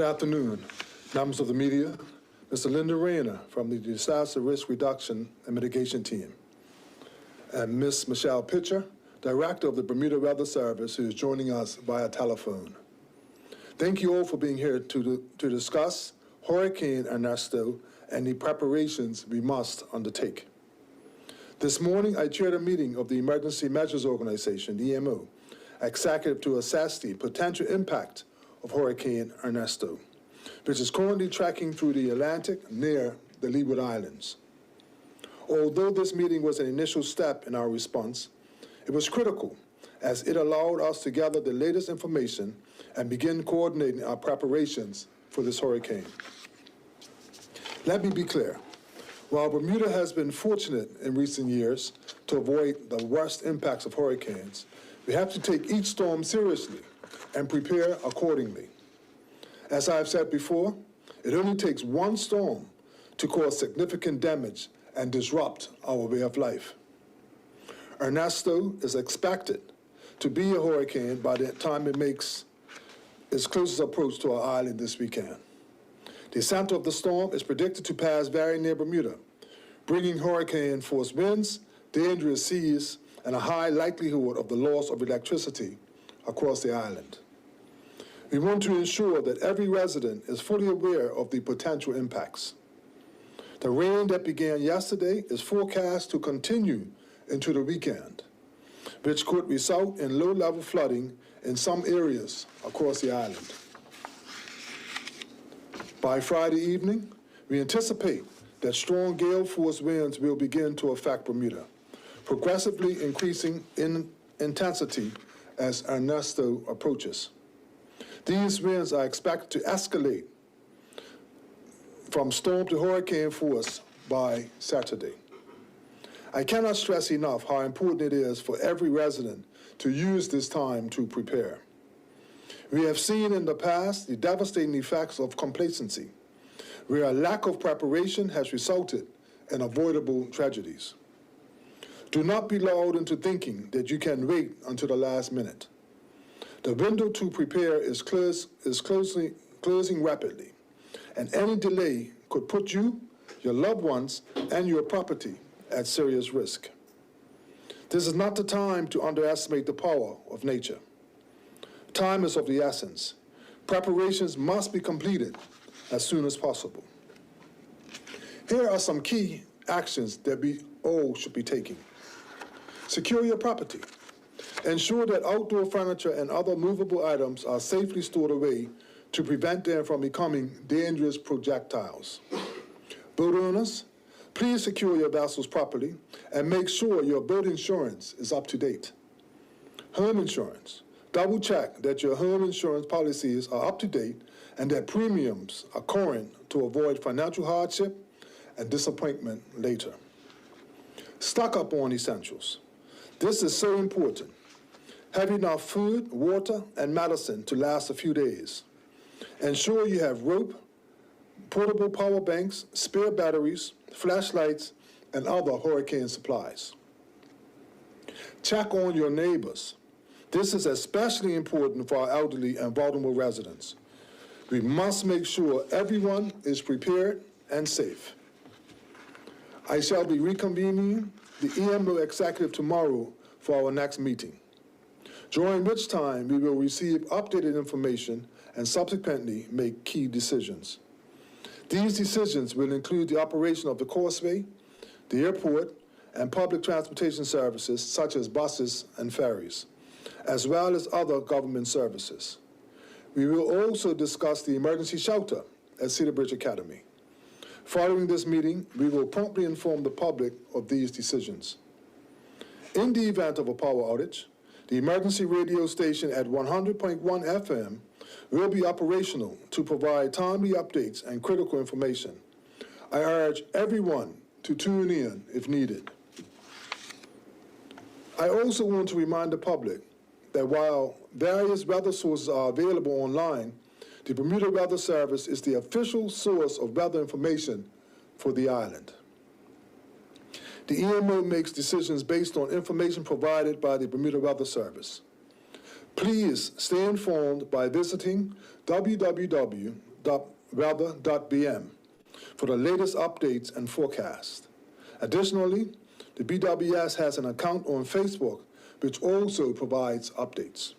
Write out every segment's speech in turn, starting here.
Good afternoon, members of the media, Mr. Linda Rayner from the Disaster Risk Reduction and Mitigation Team, and Ms. Michelle Pitcher, Director of the Bermuda Weather Service, who is joining us via telephone. Thank you all for being here to discuss Hurricane Ernesto and the preparations we must undertake. This morning, I chaired a meeting of the Emergency Measures Organization, the EMO, executive to assess the potential impact of Hurricane Ernesto, which is currently tracking through the Atlantic near the Leeward Islands. Although this meeting was an initial step in our response, it was critical as it allowed us to gather the latest information and begin coordinating our preparations for this hurricane. Let me be clear. While Bermuda has been fortunate in recent years to avoid the worst impacts of hurricanes, we have to take each storm seriously and prepare accordingly. As I've said before, it only takes one storm to cause significant damage and disrupt our way of life. Ernesto is expected to be a hurricane by the time it makes its closest approach to our island this weekend. The center of the storm is predicted to pass very near Bermuda, bringing hurricane-force winds, dangerous seas, and a high likelihood of the loss of electricity across the island. We want to ensure that every resident is fully aware of the potential impacts. The rain that began yesterday is forecast to continue into the weekend, which could result in low-level flooding in some areas across the island. By Friday evening, we anticipate that strong gale-force winds will begin to affect Bermuda, progressively increasing in intensity as Ernesto approaches. These winds are expected to escalate from storm to hurricane force by Saturday. I cannot stress enough how important it is for every resident to use this time to prepare. We have seen in the past the devastating effects of complacency, where a lack of preparation has resulted in avoidable tragedies. Do not be lulled into thinking that you can wait until the last minute. The window to prepare is closing rapidly, and any delay could put you, your loved ones, and your property at serious risk. This is not the time to underestimate the power of nature. Time is of the essence. Preparations must be completed as soon as possible. Here are some key actions that we all should be taking. Secure your property. Ensure that outdoor furniture and other movable items are safely stored away to prevent them from becoming dangerous projectiles. Boat owners, please secure your vessels properly and make sure your boat insurance is up to date. Home insurance. Double check that your home insurance policies are up to date and that premiums are current to avoid financial hardship and disappointment later. Stock up on essentials. This is so important. Have enough food, water, and medicine to last a few days. Ensure you have rope, portable power banks, spare batteries, flashlights, and other hurricane supplies. Check on your neighbors. This is especially important for our elderly and vulnerable residents. We must make sure everyone is prepared and safe. I shall be reconvening the EMO executive tomorrow for our next meeting, during which time we will receive updated information and subsequently make key decisions. These decisions will include the operation of the causeway, the airport, and public transportation services such as buses and ferries, as well as other government services. We will also discuss the emergency shelter at Cedar Bridge Academy. Following this meeting, we will promptly inform the public of these decisions. In the event of a power outage, the emergency radio station at 100.1 FM will be operational to provide timely updates and critical information. I urge everyone to tune in if needed. I also want to remind the public that while various weather sources are available online, the Bermuda Weather Service is the official source of weather information for the island. The EMO makes decisions based on information provided by the Bermuda Weather Service. Please stay informed by visiting www.bwweather.com www.weather.bm for the latest updates and forecasts. Additionally, the BWS has an account on Facebook which also provides updates.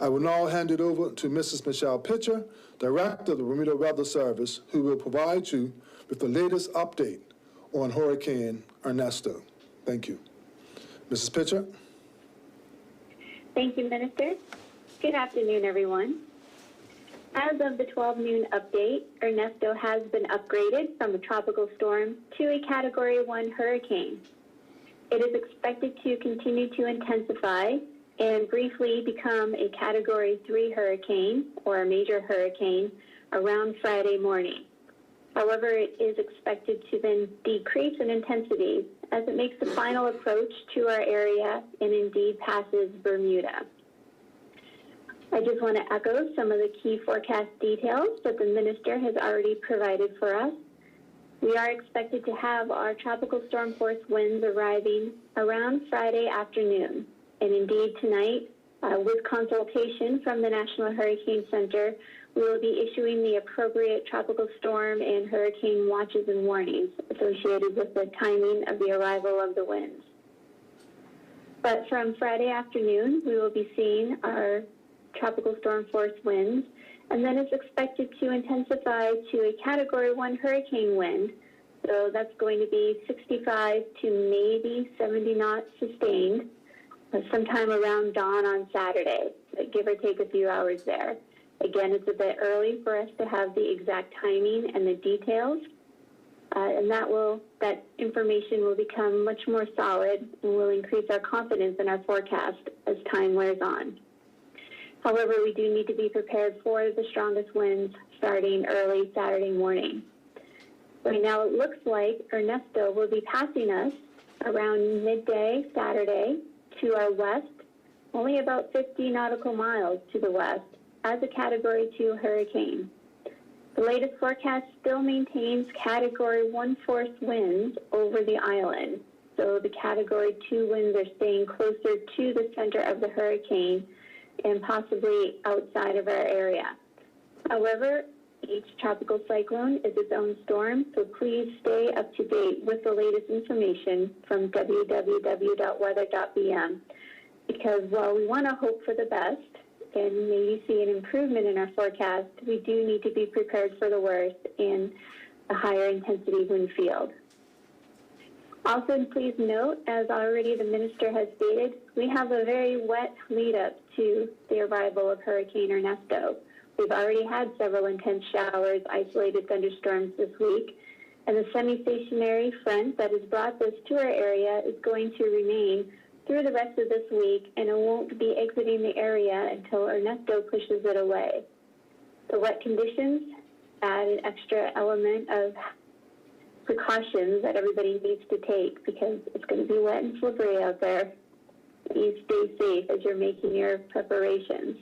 I will now hand it over to Mrs. Michelle Pitcher, Director of the Bermuda Weather Service, who will provide you with the latest update on Hurricane Ernesto. Thank you. Mrs. Pitcher? Thank you, Minister. Good afternoon, everyone. As of the 12 noon update, Ernesto has been upgraded from a tropical storm to a Category 1 hurricane. It is expected to continue to intensify and briefly become a Category 3 hurricane or a major hurricane around Friday morning. However, it is expected to then decrease in intensity as it makes the final approach to our area and indeed passes Bermuda. I just want to echo some of the key forecast details that the Minister has already provided for us. We are expected to have our tropical storm force winds arriving around Friday afternoon. And indeed tonight, with consultation from the National Hurricane Center, we will be issuing the appropriate tropical storm and hurricane watches and warnings associated with the timing of the arrival of the winds. But from Friday afternoon, we will be seeing our tropical storm force winds, and then it's expected to intensify to a Category 1 hurricane wind. So that's going to be 65 to maybe 70 knots sustained sometime around dawn on Saturday, give or take a few hours there. Again, it's a bit early for us to have the exact timing and the details, and that information will become much more solid and will increase our confidence in our forecast as time wears on. However, we do need to be prepared for the strongest winds starting early Saturday morning. Right now, it looks like Ernesto will be passing us around midday Saturday to our west, only about 50 nautical miles to the west, as a Category 2 hurricane. The latest forecast still maintains Category 1 force winds over the island. So the Category 2 winds are staying closer to the center of the hurricane and possibly outside of our area. However, each tropical cyclone is its own storm, so please stay up to date with the latest information from www.weather.bm, because while we want to hope for the best and maybe see an improvement in our forecast, we do need to be prepared for the worst in a higher intensity wind field. Also, please note, as already the Minister has stated, we have a very wet lead up to the arrival of Hurricane Ernesto. We've already had several intense showers, isolated thunderstorms this week, and the semi-stationary front that has brought this to our area is going to remain through the rest of this week, and it won't be exiting the area until Ernesto pushes it away. The wet conditions add an extra element of precautions that everybody needs to take because it's going to be wet and slippery out there. Please stay safe as you're making your preparations.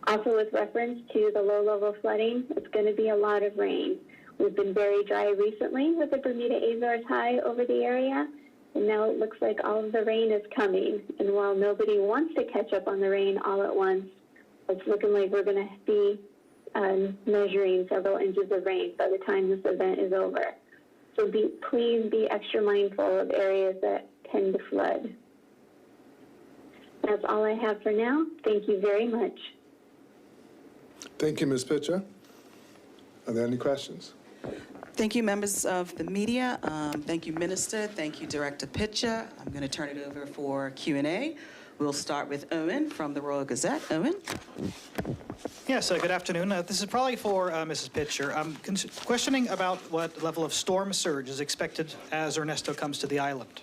Also, with reference to the low-level flooding, it's going to be a lot of rain. We've been very dry recently with the Bermuda Azores high over the area, and now it looks like all of the rain is coming. And while nobody wants to catch up on the rain all at once, it's looking like we're going to be measuring several inches of rain by the time this event is over. So please be extra mindful of areas that tend to flood. That's all I have for now. Thank you very much. Thank you, Ms. Pitcher. Are there any questions? Thank you, members of the media. Thank you, Minister. Thank you, Director Pitcher. I'm going to turn it over for Q&A. We'll start with Owen from the Royal Gazette. Owen? Yes, good afternoon. This is probably for Mrs. Pitcher. I'm questioning about what level of storm surge is expected as Ernesto comes to the island.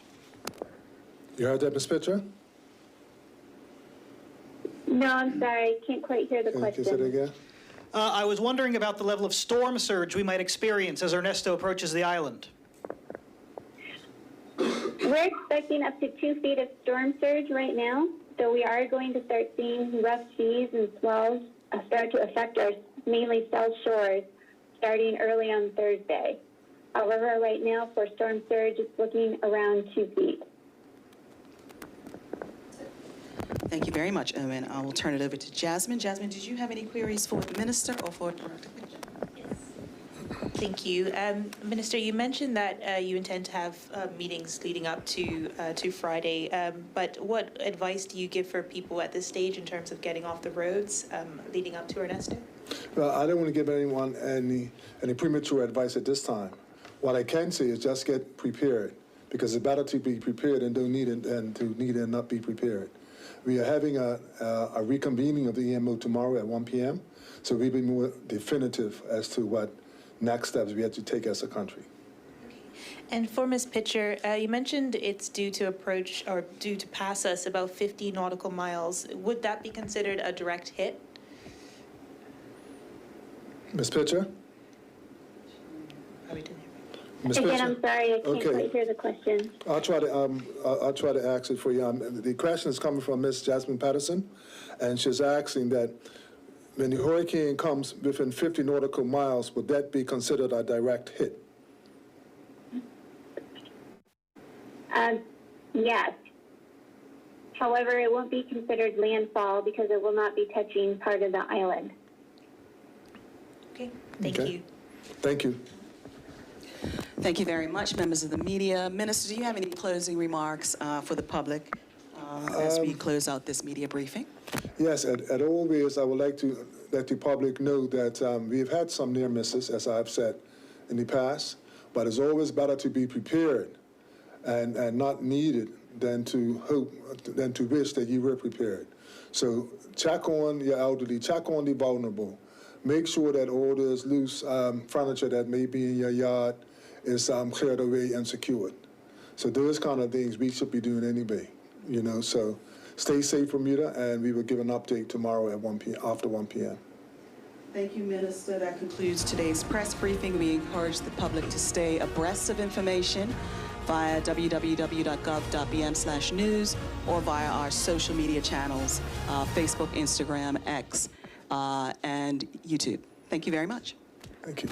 You heard that, Ms. Pitcher? No, I'm sorry. I can't quite hear the question. Can you say that again? I was wondering about the level of storm surge we might experience as Ernesto approaches the island. We're expecting up to 2 feet of storm surge right now, so we are going to start seeing rough seas and swells start to affect our mainly south shores starting early on Thursday. However, right now for storm surge, it's looking around 2 feet. Thank you very much, Owen. I will turn it over to Jasmine. Jasmine, did you have any queries for the minister or for Director Pitcher? Thank you. Minister, you mentioned that you intend to have meetings leading up to Friday, but what advice do you give for people at this stage in terms of getting off the roads leading up to Ernesto? Well, I don't want to give anyone any premature advice at this time. What I can say is just get prepared, because it's better to be prepared and don't need it than to need and not be prepared. We are having a reconvening of the EMO tomorrow at 1 p.m., so we'll be more definitive as to what next steps we have to take as a country. And for Ms. Pitcher, you mentioned it's due to pass us about 50 nautical miles. Would that be considered a direct hit? Ms. Pitcher? Oh, we didn't hear. Ms. Again, Pitcher? I'm sorry, I can't Okay. quite hear the question. I'll try to answer it for you. The question is coming from Ms. Jasmine Patterson, and she's asking that when the hurricane comes within 50 nautical miles, would that be considered a direct hit? Yes. However, it won't be considered landfall because it will not be touching part of the island. Okay, thank Okay. you. Thank you. Thank you very much, members of the media. Minister, do you have any closing remarks for the public as we close out this media briefing? Yes, at always, I would like to let the public know that we've had some near misses, as I've said in the past, but it's always better to be prepared and not needed than to hope, than to wish that you were prepared. So check on your elderly, check on the vulnerable. Make sure that all those loose furniture that may be in your yard is cleared away and secured. So those kind of things we should be doing anyway, you know. So stay safe, Bermuda, and we will give an update tomorrow at 1 p.m. after 1 p.m. Thank you, Minister. That concludes today's press briefing. We encourage the public to stay abreast of information via www.gov.bm/news or via our social media channels, Facebook, Instagram, X, and YouTube. Thank you very much. Thank you.